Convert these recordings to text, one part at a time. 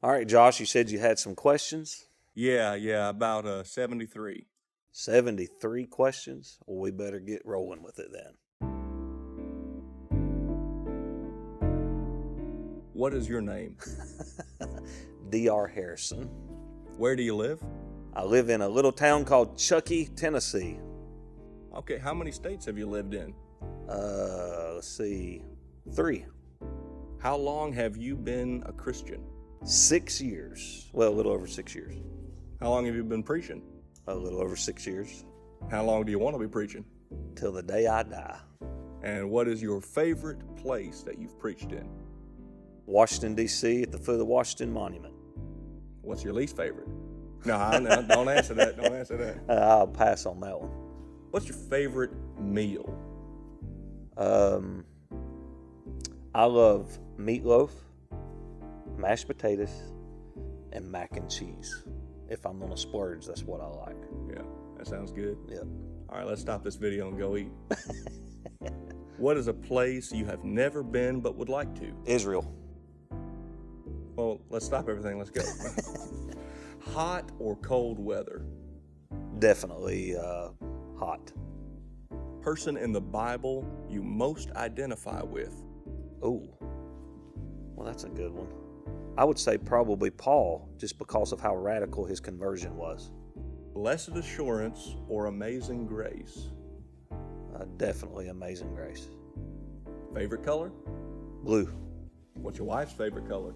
All right, Josh, you said you had some questions. Yeah, about 73. 73 questions? Well, we better get rolling with it then. What is your name? D.R. Harrison. Where do you live? I live in a little town called Chuckey, Tennessee. Okay, how many states have you lived in? Let's see, 3. How long have you been a Christian? 6 years. Well, a little over 6 years. How long have you been preaching? A little over 6 years. How long do you want to be preaching? Till the day I die. And what is your favorite place that you've preached in? Washington, D.C. at the foot of the Washington Monument. What's your least favorite? No, don't answer that. Don't answer that. I'll pass on that one. What's your favorite meal? I love meatloaf, mashed potatoes, and mac and cheese. If I'm gonna splurge, that's what I like. Yeah, that sounds good. Yep. All right, let's stop this video and go eat. What is a place you have never been but would like to? Israel. Well, let's stop everything. Let's go. Hot or cold weather? Definitely hot. Person in the Bible you most identify with? Oh, well, that's a good one. I would say probably Paul, just because of how radical his conversion was. Blessed assurance or amazing grace? Definitely Amazing Grace. Favorite color? Blue. What's your wife's favorite color?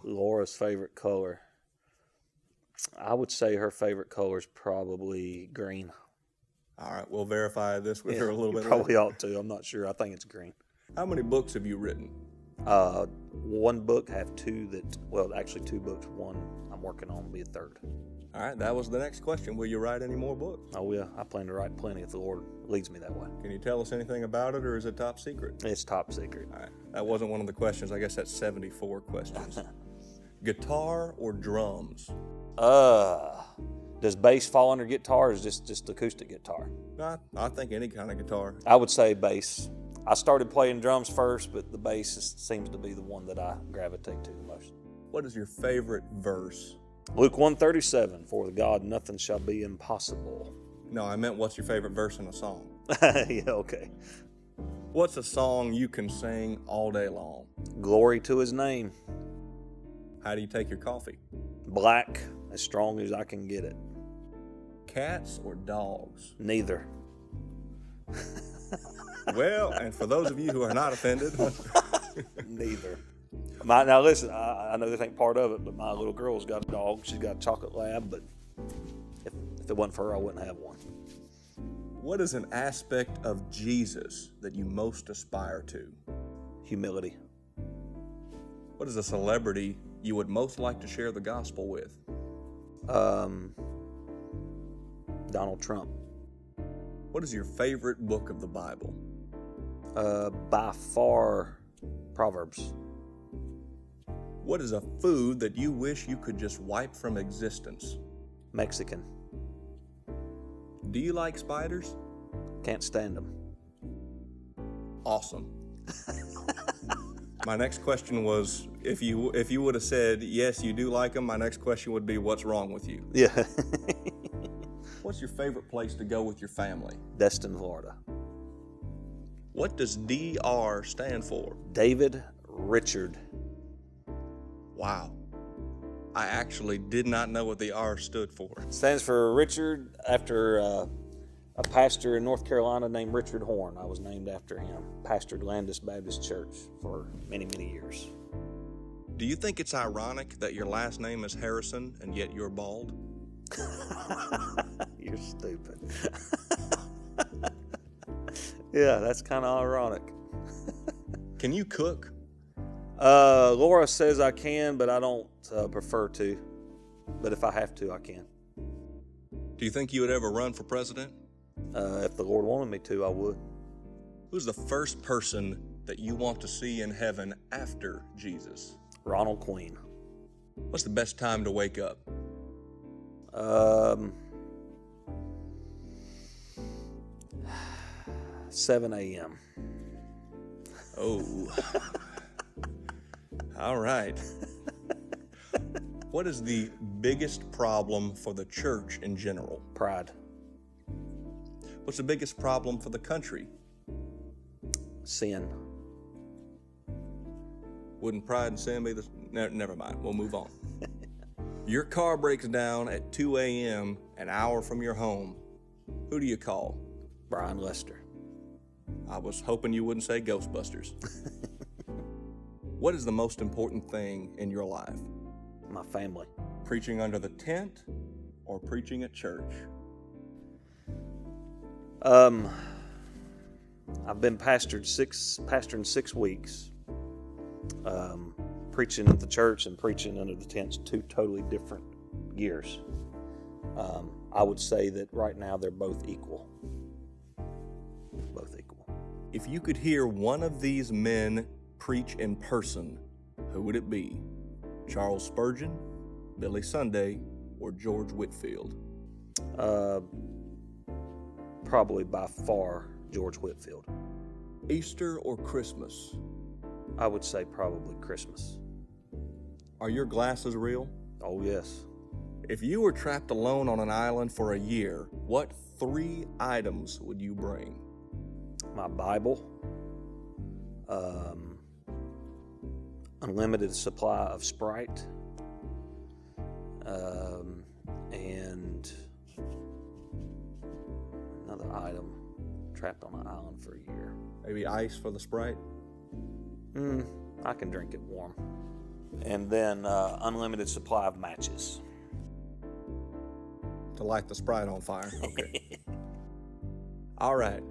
Laura's favorite color. I would say her favorite color is probably green. All right, we'll verify this with her a little bit. Probably ought to. I'm not sure. I think it's green. How many books have you written? One book. Have two actually 2 books. One I'm working on will be a third. All right, that was the next question. Will you write any more books? Oh, yeah. I plan to write plenty if the Lord leads me that way. Can you tell us anything about it, or is it top secret? It's top secret. All right, that wasn't one of the questions. I guess that's 74 questions. Guitar or drums? Does bass fall under guitar, or is just acoustic guitar? I think any kind of guitar. I would say bass. I started playing drums first, but the bass seems to be the one that I gravitate to the most. What is your favorite verse? Luke 1:37, for with God nothing shall be impossible. No, I meant what's your favorite verse in a song? Yeah, okay. What's a song you can sing all day long? Glory to his name. How do you take your coffee? Black, as strong as I can get it. Cats or dogs? Neither. Well, and for those of you who are not offended. Neither. Now listen, I know this ain't part of it, but my little girl's got a dog. She's got a chocolate lab, but if it wasn't for her, I wouldn't have one. What is an aspect of Jesus that you most aspire to? Humility. What is a celebrity you would most like to share the gospel with? Donald Trump. What is your favorite book of the Bible? By far, Proverbs. What is a food that you wish you could just wipe from existence? Mexican. Do you like spiders? Can't stand them. Awesome. My next question was, if you would have said, yes, you do like them, my next question would be, what's wrong with you? Yeah. What's your favorite place to go with your family? Destin, Florida. What does DR stand for? David Richard. Wow. I actually did not know what the R stood for. Stands for Richard, after a pastor in North Carolina named Richard Horn. I was named after him. Pastored Landis Baptist Church for many, many years. Do you think it's ironic that your last name is Harrison and yet you're bald? You're stupid. Yeah, that's kind of ironic. Can you cook? Laura says I can, but I don't prefer to. But if I have to, I can. Do you think you would ever run for president? If the Lord wanted me to, I would. Who's the first person that you want to see in heaven after Jesus? Ronald Queen. What's the best time to wake up? 7 a.m. Oh. All right. What is the biggest problem for the church in general? Pride. What's the biggest problem for the country? Sin. Wouldn't pride and sin be the... Never mind. We'll move on. Your car breaks down at 2 a.m., an hour from your home. Who do you call? Brian Lester. I was hoping you wouldn't say Ghostbusters. What is the most important thing in your life? My family. Preaching under the tent or preaching at church? I've been pastoring 6 weeks. Preaching at the church and preaching under the tent's two totally different gears. I would say that right now they're both equal. Both equal. If you could hear one of these men preach in person, who would it be? Charles Spurgeon, Billy Sunday, or George Whitefield? Probably by far George Whitefield. Easter or Christmas? I would say probably Christmas. Are your glasses real? Oh, yes. If you were trapped alone on an island for a year, what 3 items would you bring? My Bible, unlimited supply of Sprite, and another item, trapped on an island for a year. Maybe ice for the Sprite? I can drink it warm. And then unlimited supply of matches. To light the Sprite on fire. Okay. All right.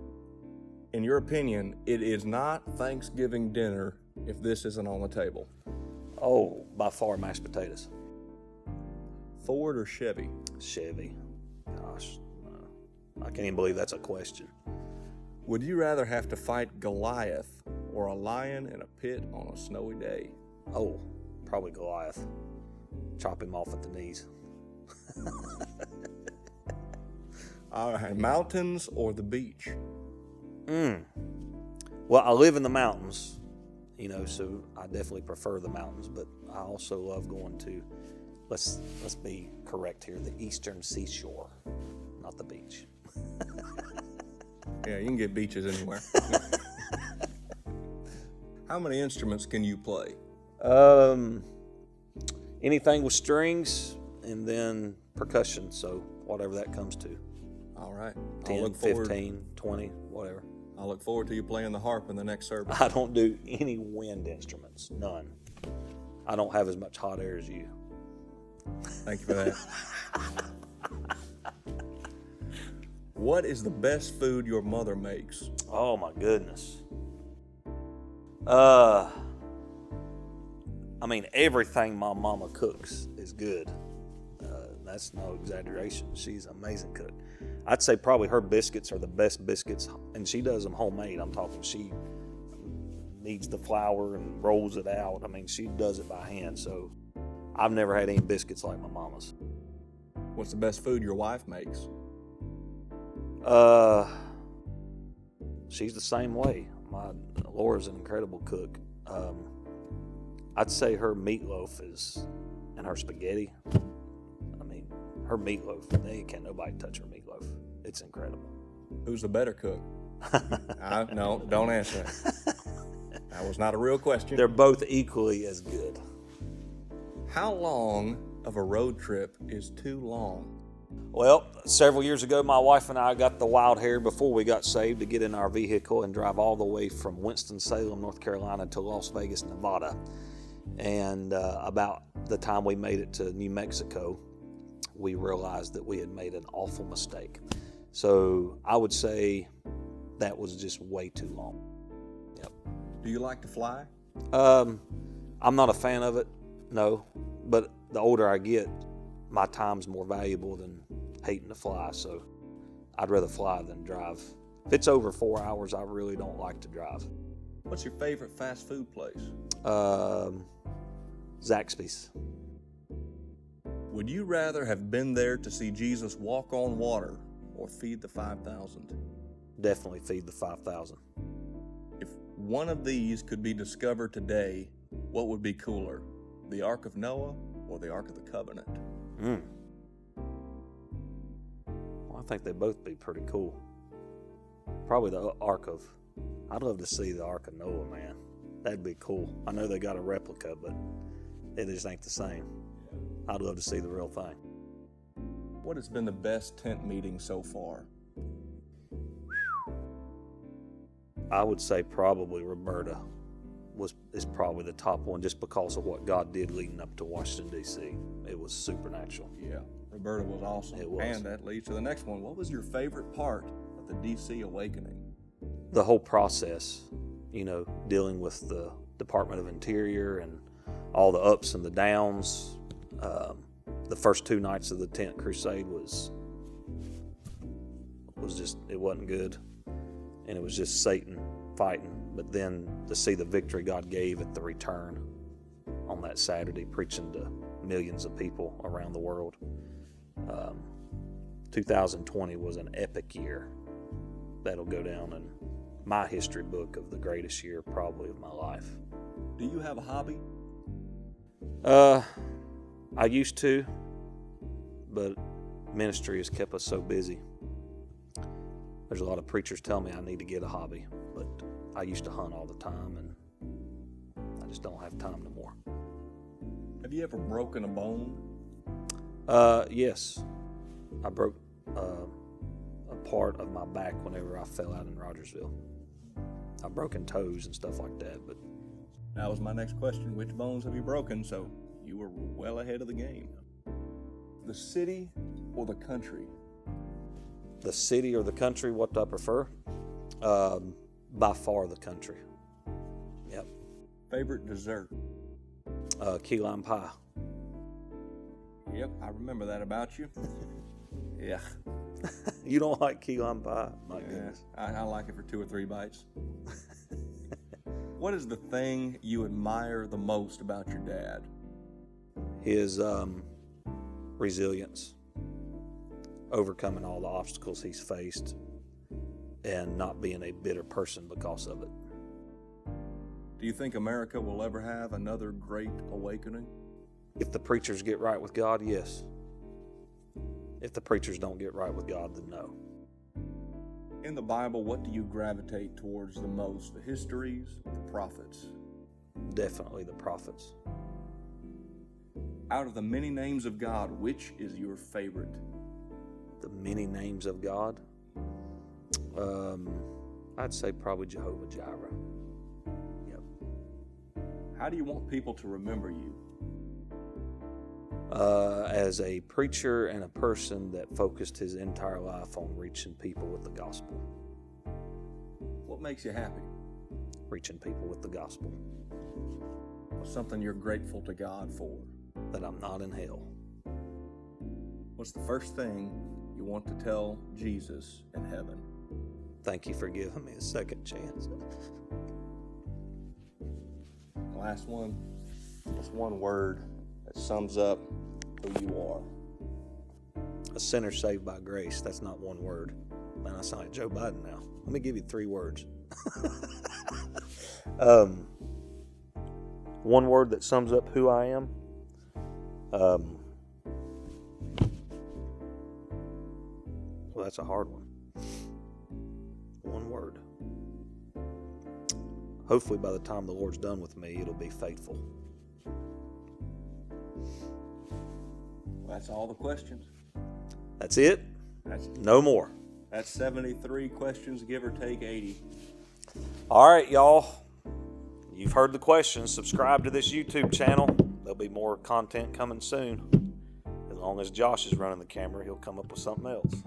In your opinion, it is not Thanksgiving dinner if this isn't on the table. Oh, by far mashed potatoes. Ford or Chevy? Chevy. Gosh, no. I can't even believe that's a question. Would you rather have to fight Goliath or a lion in a pit on a snowy day? Oh, probably Goliath. Chop him off at the knees. All right, mountains or the beach? Well, I live in the mountains, so I definitely prefer the mountains, but I also love going to, let's be correct here, the eastern seashore, not the beach. Yeah, you can get beaches anywhere. How many instruments can you play? Anything with strings and then percussion, so whatever that comes to. All right. 10, 15, 20, whatever. I look forward to you playing the harp in the next service. I don't do any wind instruments, none. I don't have as much hot air as you. Thank you for that. What is the best food your mother makes? Oh my goodness. Everything my mama cooks is good. That's no exaggeration. She's an amazing cook. I'd say probably her biscuits are the best biscuits, and she does them homemade. I'm talking she kneads the flour and rolls it out. She does it by hand, so I've never had any biscuits like my mama's. What's the best food your wife makes? She's the same way. Laura's an incredible cook. I'd say her meatloaf and her spaghetti. Her meatloaf, can't nobody touch her meatloaf. It's incredible. Who's the better cook? No, don't answer that. That was not a real question. They're both equally as good. How long of a road trip is too long? Well, several years ago, my wife and I got the wild hair before we got saved to get in our vehicle and drive all the way from Winston-Salem, North Carolina to Las Vegas, Nevada. And about the time we made it to New Mexico, we realized that we had made an awful mistake. So I would say that was just way too long. Yep. Do you like to fly? I'm not a fan of it, no. But the older I get, my time's more valuable than hating to fly. So I'd rather fly than drive. If it's over 4 hours, I really don't like to drive. What's your favorite fast food place? Zaxby's. Would you rather have been there to see Jesus walk on water or feed the 5,000? Definitely feed the 5,000. one of these could be discovered today, what would be cooler? The Ark of Noah or the Ark of the Covenant? Well, I think they'd both be pretty cool. Probably the I'd love to see the Ark of Noah, man. That'd be cool. I know they got a replica, but it just ain't the same. I'd love to see the real thing. What has been the best tent meeting so far? I would say probably Roberta is probably the top one, just because of what God did leading up to Washington, D.C. It was supernatural. Yeah, Roberta was awesome. It was. And that leads to the next one. What was your favorite part of the D.C. awakening? The whole process, dealing with the Department of Interior and all the ups and the downs. The first 2 nights of the tent crusade was just, it wasn't good. And it was just Satan fighting. But then to see the victory God gave at the return on that Saturday, preaching to millions of people around the world. 2020 was an epic year. That'll go down in my history book of the greatest year probably of my life. Do you have a hobby? I used to, but ministry has kept us so busy. There's a lot of preachers tell me I need to get a hobby, but I used to hunt all the time, and I just don't have time no more. Have you ever broken a bone? Yes. I broke a part of my back whenever I fell out in Rogersville. I've broken toes and stuff like that, but... That was my next question. Which bones have you broken? So you were well ahead of the game. The city or the country? The city or the country, what do I prefer? By far the country. Yep. Favorite dessert? Key lime pie. Yep, I remember that about you. Yeah. You don't like key lime pie? My goodness. I like it for 2 or 3 bites. What is the thing you admire the most about your dad? His resilience, overcoming all the obstacles he's faced, and not being a bitter person because of it. Do you think America will ever have another great awakening? If the preachers get right with God, yes. If the preachers don't get right with God, then no. In the Bible, what do you gravitate towards the most? The histories, the prophets? Definitely the prophets. Out of the many names of God, which is your favorite? The many names of God? I'd say probably Jehovah Jireh. Yep. How do you want people to remember you? As a preacher and a person that focused his entire life on reaching people with the gospel. What makes you happy? Reaching people with the gospel. What's something you're grateful to God for? That I'm not in hell. What's the first thing you want to tell Jesus in heaven? Thank you for giving me a second chance. Last one. What's one word that sums up who you are? A sinner saved by grace. That's not one word. Man, I sound like Joe Biden now. Let me give you 3 words. One word that sums up who I am. Well, that's a hard one. One word. Hopefully by the time the Lord's done with me, it'll be faithful. That's all the questions. That's it? No more. That's 73 questions, give or take 80. All right, y'all. You've heard the questions. Subscribe to this YouTube channel. There'll be more content coming soon. As long as Josh is running the camera, he'll come up with something else.